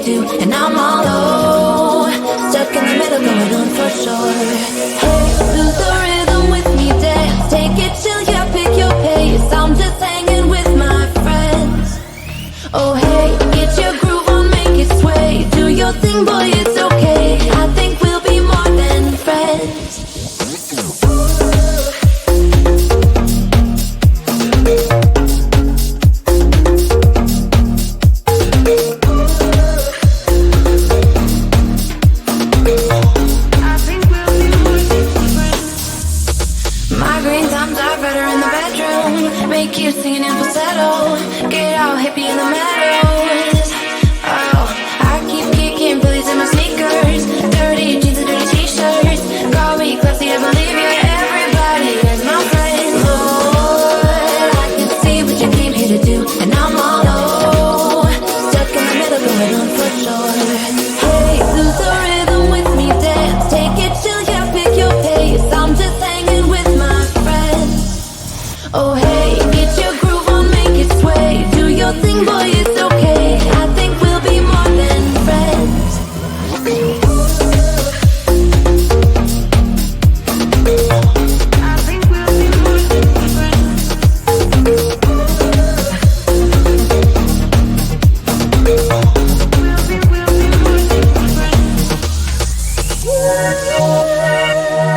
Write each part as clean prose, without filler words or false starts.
do, and I'm all low, stuck in the middle, going on for sure. Hey, lose the rhythm with me, dance, take it chill, yeah, pick your pace. I'm just hanging with my friends. Oh hey, get your groove on, make it sway. Do your thing, boy, it's okay. I think we'll be more than friends. Make you singing in falsetto. Get out hippie in the meadows. Oh, I keep kicking Billy's in my sneakers. Dirty jeans and dirty t-shirts. Call me classy, I believe you. Everybody is my friend. Lord, I can see what you came here to do, and I'm all low, stuck in the middle, going on for sure. Hey, lose the rhythm with me, dance, take it chill, yeah, pick your pace. I'm just hanging with my friends. Oh hey, get your groove on, make it sway. Do your thing, boy, it's okay. I think we'll be more than friends. I think we'll be more than friends. We'll be more than you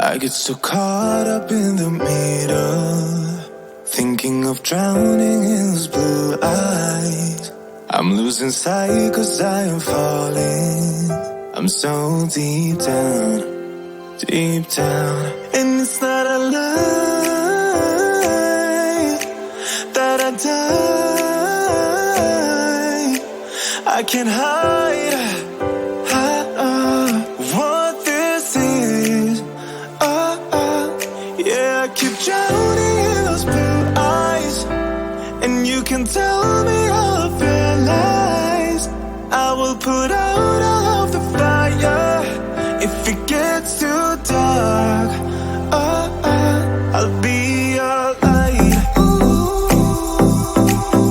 I get so caught up in the middle, thinking of drowning in those blue eyes. I'm losing sight 'cause I am falling. I'm so deep down, deep down. And it's not a lie that I die. I can't hide what this is. Yeah, I keep drowning in those blue eyes, and you can tell me all of your lies. I will put out all of the fire if it gets too dark. I'll be your light.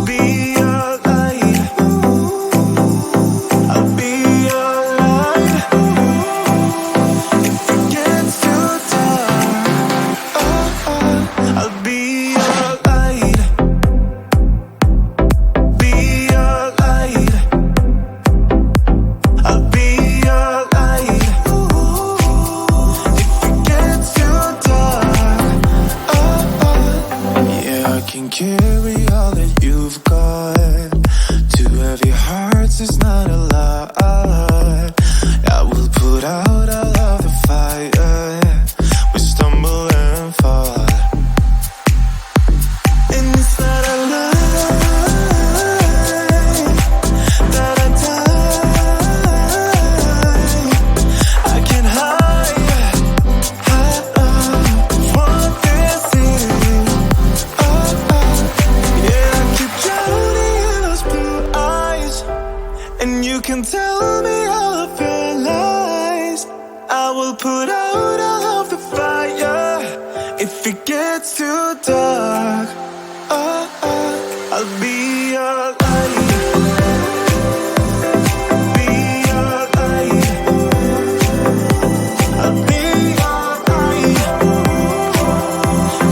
Be your light. I'll be your light. If it gets too dark, I'll be your light. Be your light. I'll be your light. If it gets too dark, yeah, I can carry all that you've got. Two heavy hearts is not a lot. I will put out all of the fire. We stumble and fall, and it's not a lie that I die. I can't hide what this is. Yeah, I keep drowning in those blue eyes, and you can tell me all of your lies. I will put out all of the fire if it gets too dark. I'll be your light. Be your light. I'll be your light.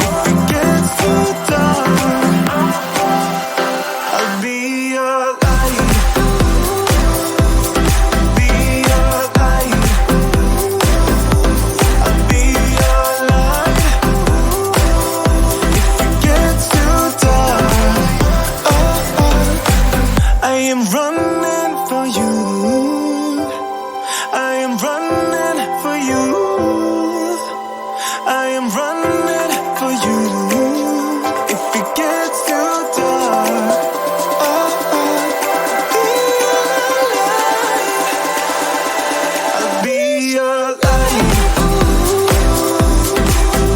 If it gets too dark, I'll be your light. Be your light. I'll be your light. If it gets too dark, I am running for you. I am running for you. I am running for you. If it gets too dark, be your light.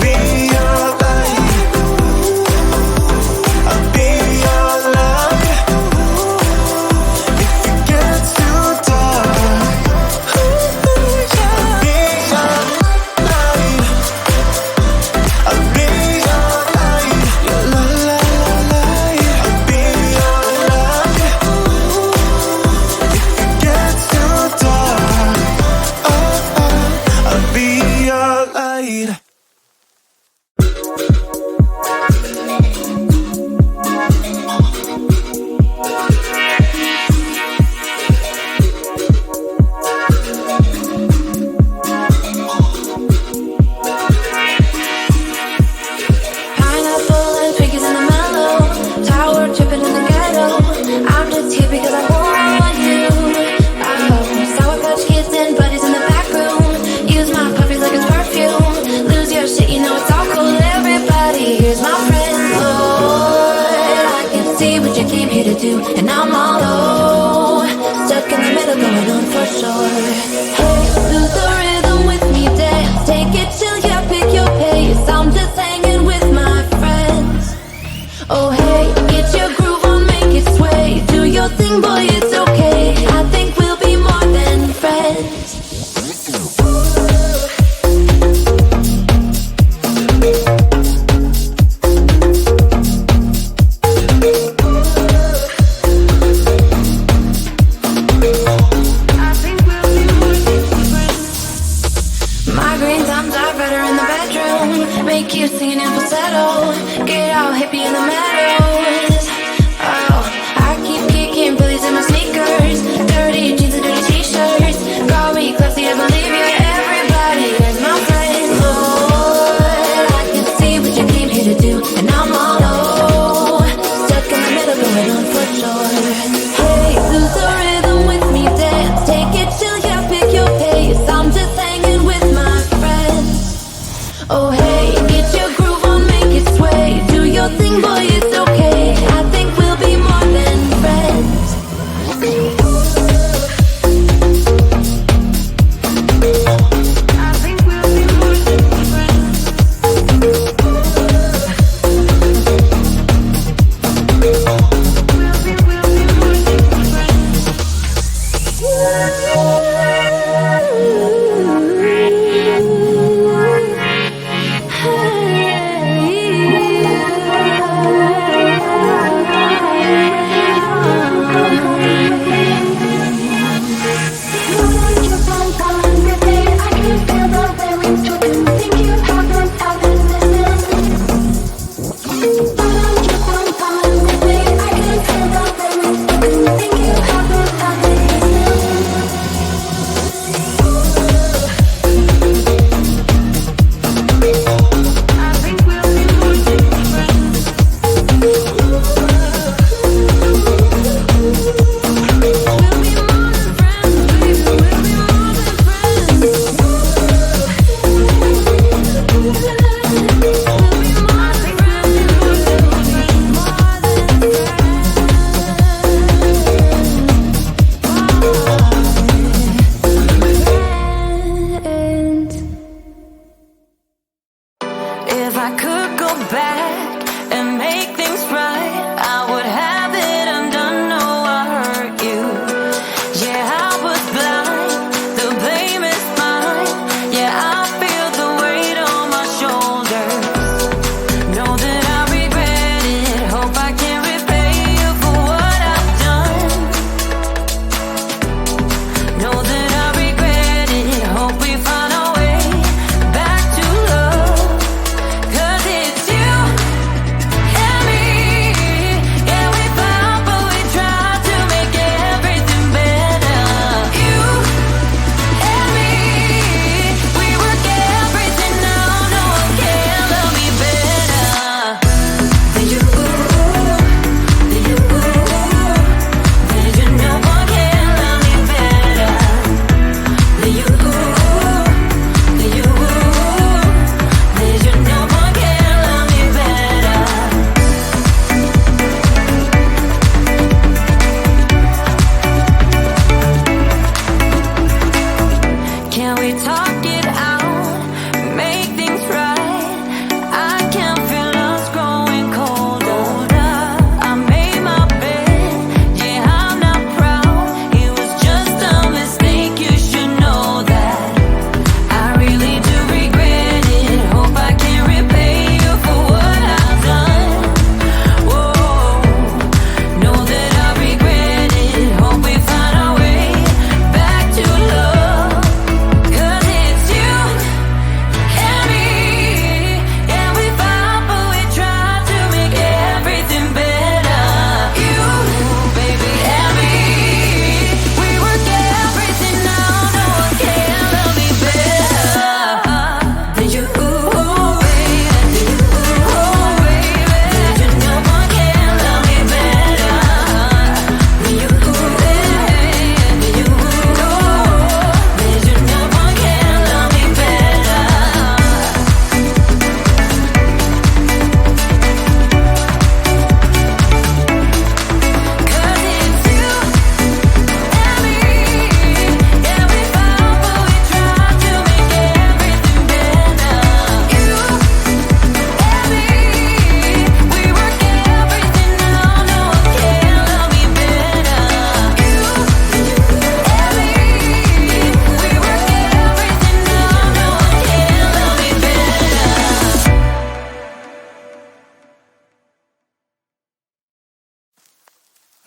Be your light. I'll be your light. If it gets too dark, I'll be your light. I'll be your light. La la la light. I'll be your light. If it gets too dark, I'll be your light. Pineapple and Twinkies in the mellow, tower tripping in the ghetto. I'm just here because I want you. Sour Patch Kids and buddies in the back room. Use my puppies like it's perfume. Lose your shit, you know it's all cool. Everybody, here's my friend Lord. I can see what you came here to do, and I'm all low, stuck in the middle, going on for sure. Hey, lose the rhythm with me, dance, take it chill, yeah, pick your pace. I'm just hanging with my friends. Oh hey, get your groove on, make it sway. Do your thing, boy, it's okay. I think we'll be more than friends. I think we'll be more than friends. Migraine times are better in the bedroom. Make you singing in falsetto. Get all hippie in the meadows. Oh, I keep kicking Billy's in my sneakers. Dirty jeans and dirty t-shirts. Call me classy, I believe you. Everybody is my friend. Oh,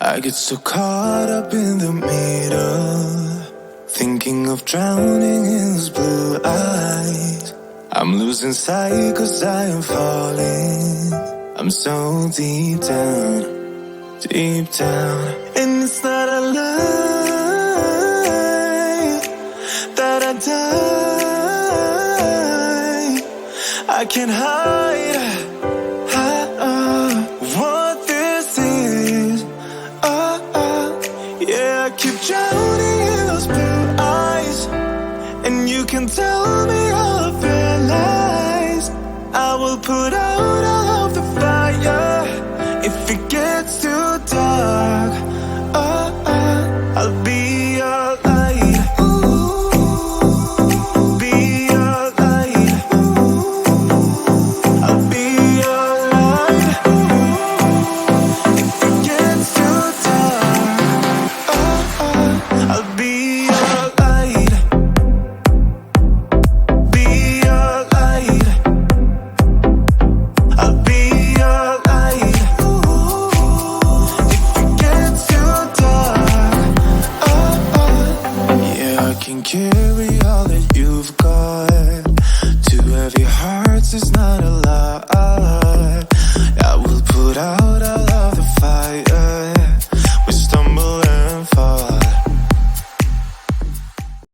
I get so caught up in the middle, thinking of drowning in those blue eyes. I'm losing sight 'cause I am falling. I'm so deep down, deep down. And it's not a lie that I die. I can't hide what this is. Yeah, I keep drowning in those blue eyes, and you can tell me all of your lies. I will put out all of the fire if it gets too dark. I'll be your light. Be your light. I'll be your light. If it gets too dark, I'll be can carry all that you've